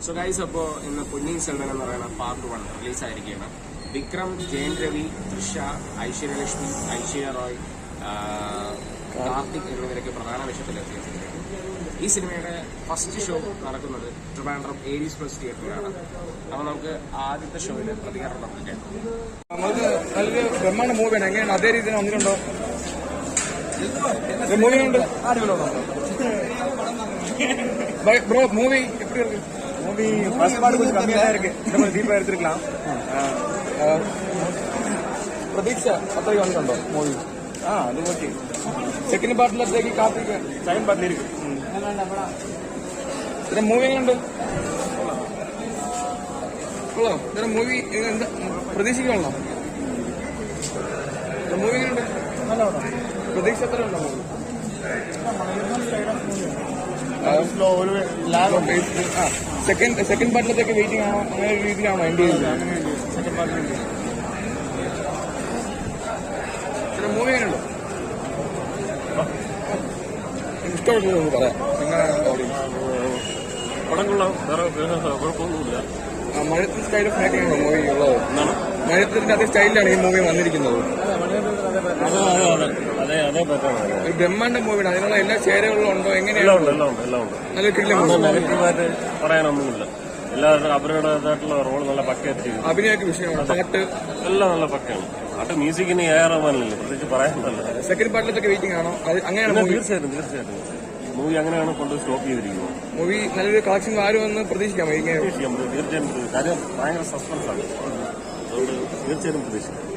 So guys, അപ്പോൾ ഇന്ന് പൊന്നിയിൻ സെൽവൻ എന്ന് പറയുന്ന പാർട്ട് 1 റിലീസായിരിക്കുകയാണ്. വിക്രം, ജയൻ രവി, തൃഷ, ഐശ്വര്യലക്ഷ്മി, ഐശ്വര്യ റോയ്, കാർത്തിക് എന്നിവരൊക്കെ പ്രധാന വേഷത്തിലെത്തിയിട്ടുണ്ട്. ഈ സിനിമയുടെ ഫസ്റ്റ് ഷോ നടക്കുന്നത് ട്രിവാൻഡ്രം ഏരീസ് പ്ലസ് തിയേറ്ററിലാണ്. അപ്പോൾ നമുക്ക് ആദ്യത്തെ ഷോയുടെ പ്രതികരണം നമുക്ക് കേൾക്കാം. നമുക്ക് നല്ലൊരു ബ്രഹ്മാണ്ഡ മൂവിയാണ്. എങ്ങനെയാണ് അതേ രീതിയിൽ വന്നിട്ടുണ്ടോ? മൂവിയുണ്ട്. ப்ரோ மூவி எப்படி இருக்கு? மூவி ஃபர்ஸ்ட் பார்ட் கொஞ்சம் கம்மியா தான் இருக்கு. நம்ம டீப்பா எடுத்துக்கலாம். പ്രതീക്ഷ അത്രയും വന്നിട്ടുണ്ടോ മൂവി? അത് ഓക്കെ. സെക്കൻഡ് പാർട്ടിലേക്ക് കാത്തിരിക്കുക. സെക്കൻഡ് പാർട്ടിലിരിക്കും. ഇതിന്റെ മൂവി എങ്ങനെയുണ്ട്? കൊള്ളാം. ഇതിന്റെ മൂവി എന്താ പ്രതീക്ഷിക്കണോ? മൂവി എങ്ങനെയുണ്ട്? പ്രതീക്ഷ എത്ര ഉണ്ടോ? സെക്കൻഡ് പാർട്ടിലത്തേക്ക് വെയിറ്റിംഗ് ആണോ? അങ്ങനെ ഒരു രീതിയിലാണോ എൻഡ് ചെയ്യുന്നത്? സെക്കൻഡ് പാർട്ടിൽ മൂവി എങ്ങനെയുണ്ടോ? ഇഷ്ടപ്പെട്ടു പറയാം. മഴയത്തിന്റെ സ്റ്റൈൽ ഓഫ് മേക്കിംഗ് ആണോ മൂവി ഉള്ളത്? മഴയത്തിന്റെ അതേ സ്റ്റൈലിലാണ് ഈ മൂവി വന്നിരിക്കുന്നത്. ഒരു ബ്രഹ്മാണ്ഡ മൂവിയാണ്. അതിനുള്ള എല്ലാ ചേരുവകളും ഉണ്ടോ? എങ്ങനെയാണ്? നല്ല നെഗറ്റീവായിട്ട് പറയാനൊന്നുമില്ല. എല്ലാവരും അവരുടേതായിട്ടുള്ള റോൾ നല്ല പക്കയായിട്ട് ചെയ്തു. അഭിനയൊക്കെ വിഷയമാണ്. പാട്ട് എല്ലാം നല്ല പക്കയാണ്. പാട്ട് മ്യൂസിക്കിന് ഏറാമല്ലേ, പ്രത്യേകിച്ച് പറയാനല്ല. സെക്കൻഡ് പാർട്ടിലൊക്കെ വെയിറ്റിംഗ് ആണോ? അങ്ങനെയാണ്? തീർച്ചയായിട്ടും മൂവി അങ്ങനെയാണ് കൊണ്ട് സ്റ്റോപ്പ് ചെയ്തിരിക്കുന്നത്. മൂവി നല്ലൊരു കളക്ഷൻ വരുമെന്ന് പ്രതീക്ഷിക്കാം. തീർച്ചയായും കാര്യം ഭയങ്കര സസ്പെൻസ് ആണ്. അതുകൊണ്ട് തീർച്ചയായും പ്രതീക്ഷിക്കാം.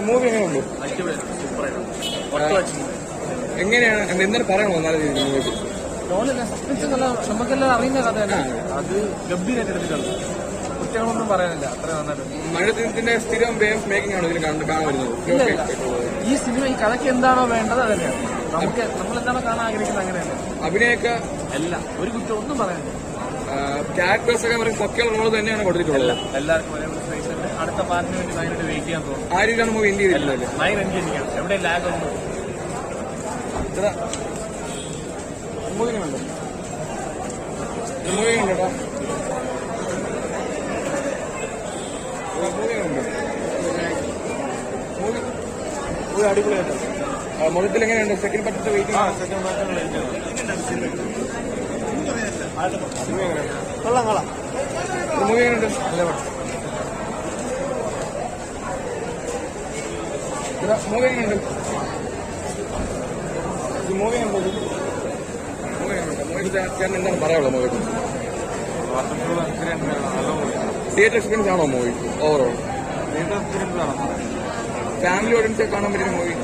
മൂവി എങ്ങനെയുണ്ട്? എങ്ങനെയാണ്? എന്താണ് പറയണോ? നല്ല രീതിയിൽ മൂവി സസ്പെൻസ് നല്ല നമുക്കെല്ലാം അറിയുന്ന കഥ തന്നെയാണ്. അത് ഗംഭീരമായിട്ട് എടുത്തിട്ടുണ്ട്. കുറ്റങ്ങളൊന്നും പറയാനില്ല. അത്ര നന്നായിട്ട്. മഴത്തിന്റെ സ്ഥിരം വേ ഓഫ് മേക്കിംഗ് ആണോ ഇതിൽ കാണാൻ വരുന്നത്? ഈ സിനിമ ഈ കഥയ്ക്ക് എന്താണോ വേണ്ടത് അത് തന്നെയാണ്. നമ്മളെന്താണോ കാണാൻ ആഗ്രഹിക്കുന്നത് അങ്ങനെയല്ല. അഭിനയൊക്കെ എല്ലാം ഒരു കുറ്റം ഒന്നും പറയാനില്ല. ക്യാരക്ടേഴ്സ് ഒക്കെ പറയും പക്കയുള്ള റോള് തന്നെയാണ് കൊടുത്തിട്ടുള്ളത്. എല്ലാവർക്കും ഒരേ സ്പേസ് ഉണ്ട്. അടുത്ത പാർട്ടിന് വേണ്ടി ഭയങ്കര വെയിറ്റ് ചെയ്യാൻ തോന്നുന്നു. ആ രീതിയിലാണ് മൂവി എൻഡ് ചെയ്തിട്ടുള്ളത്. ഭയങ്കര എൻജിനിയാണ്. എവിടെ ലാഗ് ഒന്നും മൂവിനുണ്ട്. മൂവിനുണ്ടോ? മൂവി അടിപൊളിയായിട്ട്. മൊത്തത്തിൽ എങ്ങനെയുണ്ട്? സെക്കൻഡ് പാർട്ടിന്റെ വെയിറ്റിംഗ്. മൂവി എങ്ങനെയുണ്ട്? മൂവി എങ്ങനെയുണ്ട്? മൂവി എങ്ങനെയുണ്ട്? ചേട്ടൻ എന്താണ് പറയാനുള്ളത് മൂവി? തിയേറ്റർ എക്സ്പീരിയൻസ് ആണോ മൂവി ഓവറോൾ? ഫാമിലി ഓഡിയൻസ് കാണാൻ പറ്റുന്ന മൂവി.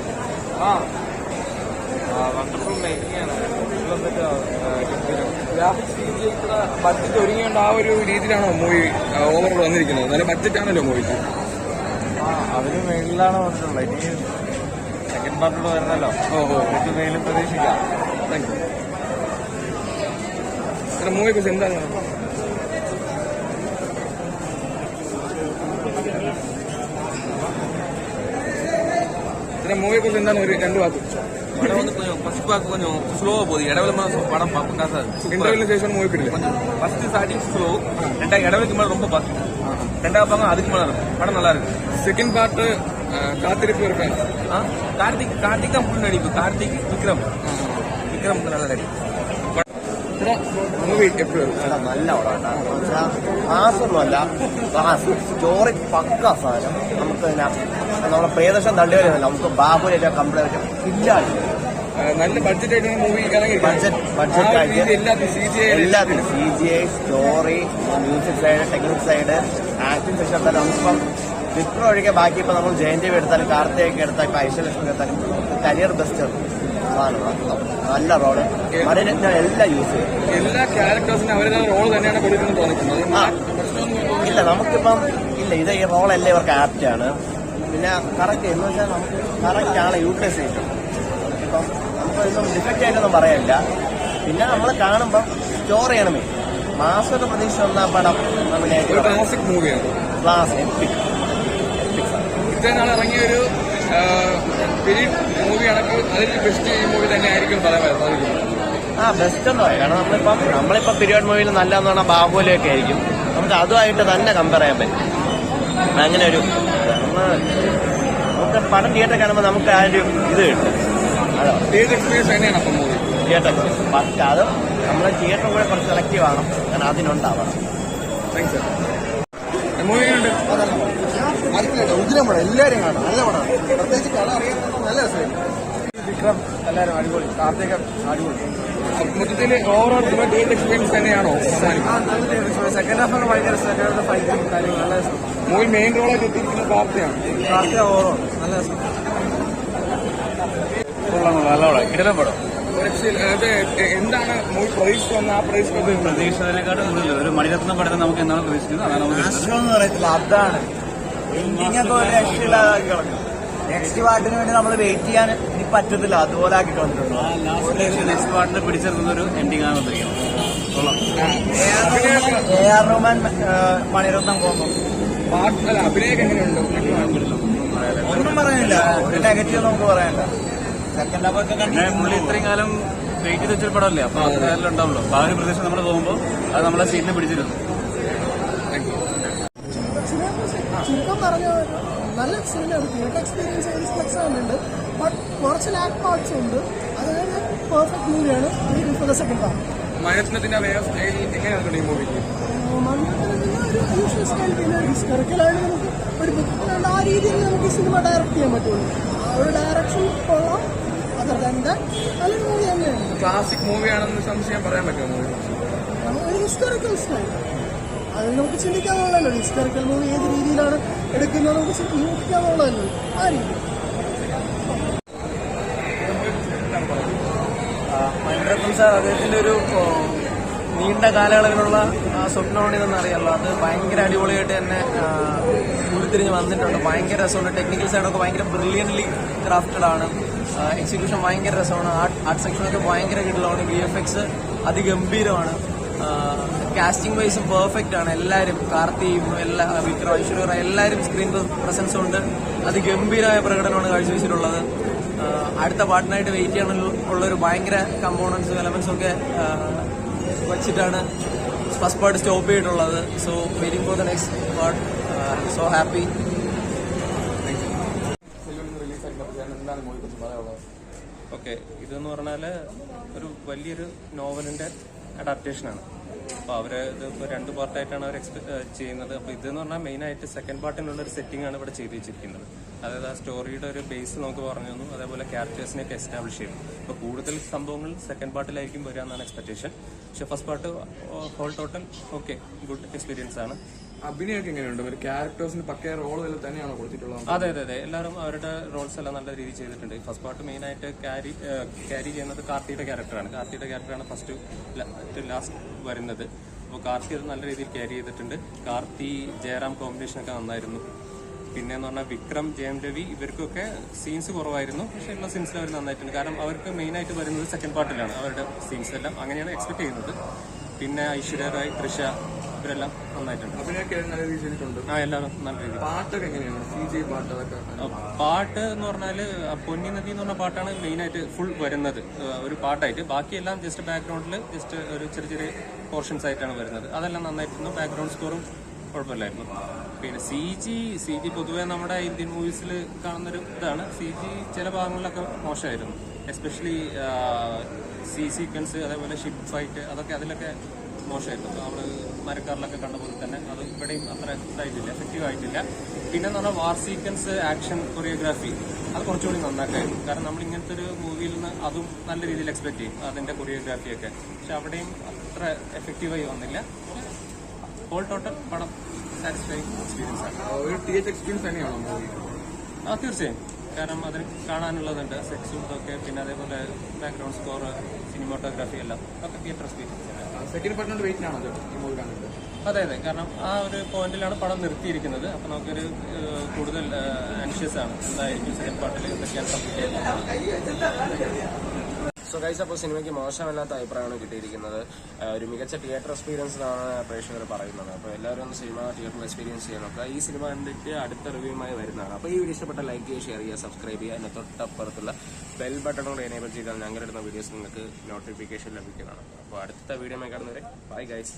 ബഡ്ജറ്റ് ഒരുങ്ങിയോണ്ട് ആ ഒരു രീതിയിലാണോ മൂവി ഓവറോൾ വന്നിരിക്കുന്നത്? നല്ല ബഡ്ജറ്റ് ആണല്ലോ മൂവിക്ക്. അവര് മെയിലാണ് വന്നിട്ടുള്ളത്. ഇനി സെക്കൻഡ് പാർട്ടിലോട് വരുന്നല്ലോ. മെയിലും പ്രതീക്ഷിക്കാം. Thank you. മൂവിയെ കുറിച്ച് എന്താണ്? மூவியை பத்தி என்ன ஒரு ரெண்டு வாக்கு. படம் வந்து கொஞ்சம் ஃபர்ஸ்ட் பார்க்க கொஞ்சம் ஸ்லோவா போகுது. இடவெளிமா படம் பார்க்க இன்டர்வெல் மூவி கொஞ்சம் ஃபர்ஸ்ட் ஸ்டார்டிங் ஸ்லோ, இடவெளிக்கு மேல ரொம்ப பாஸ்ட். ரெண்டாவது பார்க்க அதுக்கு மேல இருக்கும். படம் நல்லா இருக்கு. செகண்ட் பார்ட் காத்திருப்பு இருக்கேன். கார்த்திக் தான் ஃபுல் நடிப்பு. கார்த்திக், விக்ரம் நல்ல நடிப்பு. മൂവി എപ്പോഴും നല്ല മാസമൊന്നുമല്ല, സ്റ്റോറി പക്ക സാധനം. നമുക്ക് നമ്മളെ പ്രിയദർശൻ തള്ളി വരുന്നില്ല. നമുക്ക് ബാഹുലിന്റെ കംപ്ലീറ്റ് ഇല്ലാതെ നല്ല ബഡ്ജറ്റ് ആയിട്ടാണ് മൂവി ബഡ്ജറ്റ് ആയിട്ട് എല്ലാത്തിനും CGI, story, music side, technique side, acting section എടുത്താലും നമുക്കിപ്പം വിക്രം ഒഴികെ ബാക്കി ഇപ്പം നമ്മൾ ജയൻ രവി എടുത്താലും കാർത്തിക് എടുത്താലും ഇപ്പം ഐശ്വര്യലക്ഷ്മി എടുത്താലും കരിയർ ബെസ്റ്റ് സാധനമാണ്. നല്ല റോള് മണിരത്ന എല്ലാം യൂസ് ചെയ്യും. എല്ലാ ക്യാരക്ടേഴ്സിനും അവരുടെ റോൾ തന്നെയാണ് കൊടുക്കുന്നത് തോന്നിക്കുന്നത്. ഇല്ല നമുക്കിപ്പം ഇല്ല ഇത് ഈ റോളല്ലേ ഇവർക്ക് ആപ്റ്റാണ്. പിന്നെ കറക്റ്റ് എന്ന് വെച്ചാൽ നമുക്ക് കറക്റ്റ് ആണ് യൂട്ടിലൈസ് ചെയ്യുന്നത്. ഇപ്പം നമുക്കൊന്നും ഡിഫക്റ്റ് ആയിട്ടൊന്നും പറയാനില്ല. പിന്നെ നമ്മൾ കാണുമ്പം സ്റ്റോറിയാണ് മെയിൻ. മാസത്തെ പ്രതീക്ഷ ഒന്നാ പടം നമ്മുടെ ക്ലാസിക് മൂവിയാണ്. എപ്പിക് ഇത്രയും നാൾ ഇറങ്ങിയ ഒരു പീരീഡ് മൂവി കണക്ക് അതിൽ ബെസ്റ്റ് മൂവി തന്നെ ആയിരിക്കും പറയാൻ സാധിക്കുന്നത്. ബെസ്റ്റ് എന്ന് പറയാം. കാരണം നമ്മളിപ്പോ പീരിയഡ് മൂവിയിൽ നല്ലതെന്ന് പറഞ്ഞാൽ ബാഹുബലിയൊക്കെ ആയിരിക്കും. നമുക്ക് അതുമായിട്ട് തന്നെ കമ്പയർ ചെയ്യാൻ പറ്റും. അങ്ങനെ ഒരു നമുക്ക് പടം തിയേറ്റർ കാണുമ്പോൾ നമുക്ക് ആ ഒരു ഇത് കിട്ടും. തിയേറ്റർ എക്സ്പീരിയൻസ് എങ്ങനെയാണ് അപ്പം മൂവി? തിയേറ്റർ എക്സ്പീരിയൻസ് ഫസ്റ്റ് അത് നമ്മൾ തിയേറ്റർ കൂടെ കുറച്ച് സെലക്റ്റീവ് ആണ്. കാരണം അതിനുണ്ടാവണം. Thanks sir. മൂവി എങ്ങനെയുണ്ട്? ഉഗ്രം പടം, എല്ലാവരും കാണാം. നല്ല പടമാണ്. പ്രത്യേകിച്ച് കഥ അറിയാൻ നല്ല രസമായിരുന്നു. വിക്രം എല്ലാവരും അടിപൊളി, കാർത്തിക അടിപൊളി. മൊത്തത്തിൽ ഓവറോൾ തിയേറ്റർ എക്സ്പീരിയൻസ് തന്നെയാണോ? സെക്കൻഡ് ഹാഫ് ഒക്കെ ഭയങ്കര രസമായിട്ട് ഫൈറ്റും കാര്യങ്ങളും നല്ല രസം. മൂവി മെയിൻ റോളായിട്ട് എത്തിയിരിക്കുന്നത് കാർത്തിയാണ്. കാർത്തിക ഓവറോൾ നല്ല രസം. കിടലം പടം എന്താണ് മൂവി പ്രതീക്ഷിച്ചു വന്ന ആ പ്രതീക്ഷിച്ചതിനെക്കാട്ടും കൂടുതൽ ഒരു മണിരത്നം പടത്തെ നമുക്ക് എന്താണ് പ്രതീക്ഷിക്കുന്നത് അതാണ് നമുക്ക് എന്ന് പറയത്തില്ല, അതാണ് പെയിന്റിംഗ് ഒരു രക്ഷയില്ലാതാക്കി കളഞ്ഞു. നെക്സ്റ്റ് പാർട്ടിന് വേണ്ടി നമ്മൾ വെയിറ്റ് ചെയ്യാൻ ഇനി പറ്റത്തില്ല, അതുപോലെ ആക്കി കളഞ്ഞിട്ടുണ്ട്. നെക്സ്റ്റ് പാർട്ടിനെ പിടിച്ചെടുക്കുന്ന ഒരു എൻഡിങ് ആണ് വന്നിരിക്കുന്നത്. AR റഹ്മാൻ മണിരത്നം കോമ്പോ അഭിനയൊക്കെ എങ്ങനെയുണ്ട്? ഒന്നും പറയാനില്ല, ഒരു നെഗറ്റീവ് നമുക്ക് പറയാനില്ല. സെക്കൻഡ് ഹാഫ് ഒക്കെ പുള്ളി ഇത്രയും കാലം വെയിറ്റ് ചെയ്ത് വെച്ചൊരു പടമല്ലേ, അപ്പൊ അതെല്ലാം ഉണ്ടാവുമല്ലോ. അപ്പൊ ആ ഒരു പ്രദേശം നമ്മൾ പോകുമ്പോൾ അത് നമ്മളെ സീറ്റിനെ പിടിച്ചിരുന്നു. ചുരുക്കം പറഞ്ഞ നല്ല സിനിമയാണ്. തിയേറ്റർ എക്സ്പീരിയൻസ് ഒരു ഫ്ലെക്സ് ഉണ്ട്, ബട്ട് കുറച്ച് ലാക്ക് പാർട്സ് ഉണ്ട്. അതായത് പെർഫെക്റ്റ് മൂവിയാണ്. ഫോർ ദ സെക്കൻഡ് പാർട്ട് മണിരത്നത്തിന്റെ എങ്ങനെയാണ് ഈ മൂവിക്ക്? ഒരു യൂഷ്വൽ സ്റ്റൈൽ, പിന്നെ ഹിസ്റ്റോറിക്കലായിട്ട് നമുക്ക് ഒരു ബുക്ക് ആ രീതിയിൽ നമുക്ക് സിനിമ ഡയറക്റ്റ് ചെയ്യാൻ പറ്റുള്ളൂ. ആ ഒരു ഡയറക്ഷൻ കൊള്ളാം. അതർ ദാൻ ദാറ്റ് നല്ലൊരു മൂവി തന്നെയാണ്. ക്ലാസിക് മൂവിയാണെന്ന് സംശയം പറയാൻ പറ്റുമോ മൂവി? ഒരു ഹിസ്റ്റോറിക്കൽ സ്റ്റൈൽ അത് നമുക്ക് ചിന്തിക്കാനുള്ളതല്ലോ. ഹിസ്റ്റോറിക്കൽ മൂവി ഏത് രീതിയിലാണ് എടുക്കുന്നത് നമുക്ക് ചിന്തിക്കാനുള്ളതല്ലോ. ആ രീതി മണിരത്നം സാർ അദ്ദേഹത്തിന്റെ ഒരു നീണ്ട കാലയളവിലുള്ള സ്വപ്നമാണിതെന്ന് അറിയാമല്ലോ. അത് ഭയങ്കര അടിപൊളിയായിട്ട് തന്നെ ഉരുത്തിരിഞ്ഞ് വന്നിട്ടുണ്ട്. ഭയങ്കര രസമുണ്ട്. ടെക്നിക്കൽ സൈഡൊക്കെ ഭയങ്കര ബ്രില്യൻ്റ്ലി ക്രാഫ്റ്റഡ് ആണ്. എക്സിക്യൂഷൻ ഭയങ്കര രസമാണ്. ആർട്ട് സെക്ഷനൊക്കെ ഭയങ്കര കിടലാണ്. VFX അതിഗംഭീരമാണ്. കാസ്റ്റിംഗ് വൈസും പെർഫെക്റ്റ് ആണ്. എല്ലാവരും കാർത്തിയും വിക്രം, ഐശ്വര്യ എല്ലാവരും സ്ക്രീൻ പ്രസൻസ് കൊണ്ട് അതിഗംഭീരമായ പ്രകടനമാണ് കാഴ്ചവെച്ചിട്ടുള്ളത്. അടുത്ത പാട്ടിനായിട്ട് വെയിറ്റ് ചെയ്യാനുള്ളൊരു ഭയങ്കര കമ്പോണൻസും എലമെന്റ്സും ഒക്കെ വച്ചിട്ടാണ് ഫസ്റ്റ് പാർട്ട് സ്റ്റോപ്പ് ചെയ്തിട്ടുള്ളത്. So waiting for the next part. So happy. Okay, ഇതെന്ന് പറഞ്ഞാല് ഒരു വലിയൊരു നോവലിന്റെ അഡാപ്റ്റേഷനാണ്. അപ്പോൾ അവര് ഇതിപ്പോൾ 2 പാർട്ടായിട്ടാണ് അവർ ചെയ്യുന്നത്. അപ്പോൾ ഇതെന്ന് പറഞ്ഞാൽ മെയിനായിട്ട് സെക്കൻഡ് പാർട്ടിനുള്ള ഒരു സെറ്റിംഗ് ആണ് ഇവിടെ ചെയ്ത് വെച്ചിരിക്കുന്നത്. അതായത് ആ സ്റ്റോറിയുടെ ഒരു ബേസ് നമുക്ക് പറഞ്ഞു തന്നു, അതേപോലെ ക്യാരക്ടേഴ്സിനെയൊക്കെ എസ്റ്റാബ്ലിഷ് ചെയ്തു. അപ്പോൾ കൂടുതൽ സംഭവങ്ങൾ സെക്കൻഡ് പാർട്ടിലായിരിക്കും വരിക എന്നാണ് എക്സ്പെക്ടേഷൻ. പക്ഷെ first part whole total okay, good experience ആണ്. അഭിനയൊക്കെ എങ്ങനെയുണ്ട്? ഒരു ക്യാരക്ടേഴ്സിന് പക്കയ റോൾ തന്നെയാണോ കൊടുത്തിട്ടുള്ളത്? അതെ, എല്ലാവരും അവരുടെ റോൾസ് എല്ലാം നല്ല രീതിയിൽ ചെയ്തിട്ടുണ്ട്. ഫസ്റ്റ് പാർട്ട് മെയിനായിട്ട് ക്യാരി ചെയ്യുന്നത് കാർത്തിയുടെ ക്യാരക്ടറാണ്. കാർത്തിയുടെ ക്യാരക്ടറാണ് ഫസ്റ്റ് ലാസ്റ്റ് വരുന്നത്. അപ്പോൾ കാർത്തി അത് നല്ല രീതിയിൽ ക്യാരി ചെയ്തിട്ടുണ്ട്. കാർത്തി ജയറാം കോമ്പിനേഷനൊക്കെ നന്നായിരുന്നു. പിന്നെ എന്ന് പറഞ്ഞാൽ വിക്രം, ജയം രവി ഇവർക്കൊക്കെ സീൻസ് കുറവായിരുന്നു. പക്ഷേ എല്ലാ സീൻസിലും അവർ നന്നായിട്ടുണ്ട്. കാരണം അവർക്ക് മെയിനായിട്ട് വരുന്നത് സെക്കൻഡ് പാർട്ടിലാണ് അവരുടെ സീൻസ് എല്ലാം. അങ്ങനെയാണ് എക്സ്പെക്ട് ചെയ്യുന്നത്. പിന്നെ ഐശ്വര്യ റായ്, തൃഷ ഇവരെല്ലാം നന്നായിട്ടുണ്ട്. നല്ല രീതിയിൽ ചെയ്തിട്ടുണ്ട്. എല്ലാവരും നല്ല രീതിയിൽ. പാട്ടൊക്കെ എങ്ങനെയാണ്? CG പാട്ട് അതൊക്കെ? പാട്ട് എന്ന് പറഞ്ഞാൽ പൊന്നി നദി എന്ന് പറഞ്ഞ പാട്ടാണ് മെയിനായിട്ട് ഫുൾ വരുന്നത് ഒരു പാട്ടായിട്ട്. ബാക്കിയെല്ലാം ജസ്റ്റ് ബാക്ക്ഗ്രൗണ്ടിൽ ജസ്റ്റ് ഒരു ചെറിയ പോർഷൻസ് ആയിട്ടാണ് വരുന്നത്. അതെല്ലാം നന്നായിരുന്നു. ബാക്ക്ഗ്രൗണ്ട് സ്കോറും കുഴപ്പമില്ലായിരുന്നു. പിന്നെ CG പൊതുവെ നമ്മുടെ ഇന്ത്യൻ മൂവീസിൽ കാണുന്നൊരു ഇതാണ്. CG ചില ഭാഗങ്ങളിലൊക്കെ മോശമായിരുന്നു. എസ്പെഷ്യലി സീക്വൻസ്, അതേപോലെ ഷിപ്പ് ഫൈറ്റ്, അതൊക്കെ അതിലൊക്കെ മോശമായിരുന്നു. നമ്മൾ മരക്കാറിലൊക്കെ കണ്ട പോലെ തന്നെ അത് ഇവിടെയും അത്ര ഇതായിട്ടില്ല, എഫക്റ്റീവ് ആയിട്ടില്ല. പിന്നെ എന്ന് പറഞ്ഞാൽ വാർ സീക്വൻസ്, ആക്ഷൻ, കൊറിയോഗ്രാഫി അത് കുറച്ചുകൂടി നന്നാക്കായിരുന്നു. കാരണം നമ്മൾ ഇങ്ങനത്തെ ഒരു മൂവിയിൽ നിന്ന് അതും നല്ല രീതിയിൽ എക്സ്പെക്ട് ചെയ്യും, അതിന്റെ കൊറിയോഗ്രാഫിയൊക്കെ. പക്ഷെ അവിടെയും അത്ര എഫക്റ്റീവായി വന്നില്ല. ഹോൾ ടോട്ടൽ പടം സാറ്റിസ്ഫൈങ് എക്സ്പീരിയൻസ് ആണ്. ഒരു തിയേറ്റർ എക്സ്പീരിയൻസ് തന്നെയാണോ മൂവി? തീർച്ചയായും. കാരണം അതിന് കാണാനുള്ളതുണ്ട്, സെക്സും ഇതൊക്കെ. പിന്നെ അതേപോലെ ബാക്ക്ഗ്രൗണ്ട് സ്കോർ, സിനിമാറ്റോഗ്രാഫി എല്ലാം ഒക്കെ തിയേറ്റർ എക്സ്പീരിയൻസ്. സെക്കൻഡ് പാർട്ടിനോട് വെയിറ്റിനാണോ ഈ മൂവി കാണുന്നത്? അതെ, കാരണം ആ ഒരു പോയിന്റിലാണ് പടം നിർത്തിയിരിക്കുന്നത്. അപ്പൊ നമുക്കൊരു കൂടുതൽ ആൻഷ്യസ് ആണ് എന്തായിരിക്കും സെക്കൻഡ് പാർട്ടിൽ എന്തൊക്കെയാണ് സബ്മിറ്റ് ചെയ്യുന്നത്. സോ ഗൈസ്, അപ്പോൾ സിനിമയ്ക്ക് മോശമല്ലാത്ത അഭിപ്രായമാണ് കിട്ടിയിരിക്കുന്നത്. ഒരു മികച്ച തിയേറ്റർ എക്സ്പീരിയൻസ് എന്നാണ് പ്രേക്ഷകർ പറയുന്നത്. അപ്പോൾ എല്ലാവരും ഒന്ന് സിനിമ തിയേറ്ററിൽ എക്സ്പീരിയൻസ് ചെയ്യാൻ നോക്കുക. ഈ സിനിമ കണ്ടിട്ട് അടുത്ത റിവ്യൂമായി വരുന്നതാണ്. അപ്പോൾ ഈ വീഡിയോ ഇഷ്ടപ്പെട്ട ലൈക്ക് ചെയ്യുക, ഷെയർ ചെയ്യുക, സബ്സ്ക്രൈബ് ചെയ്യുക. അതിന് തൊട്ടപ്പുറത്തുള്ള ബെൽ ബട്ടൺ കൂടെ എനേബിൾ ചെയ്താൽ ഞങ്ങളിടുന്ന വീഡിയോസ് നിങ്ങൾക്ക് നോട്ടിഫിക്കേഷൻ ലഭിക്കുന്നതാണ്. അപ്പോൾ അടുത്ത വീഡിയോ കാണുന്നവരെ ബൈ ഗൈസ്.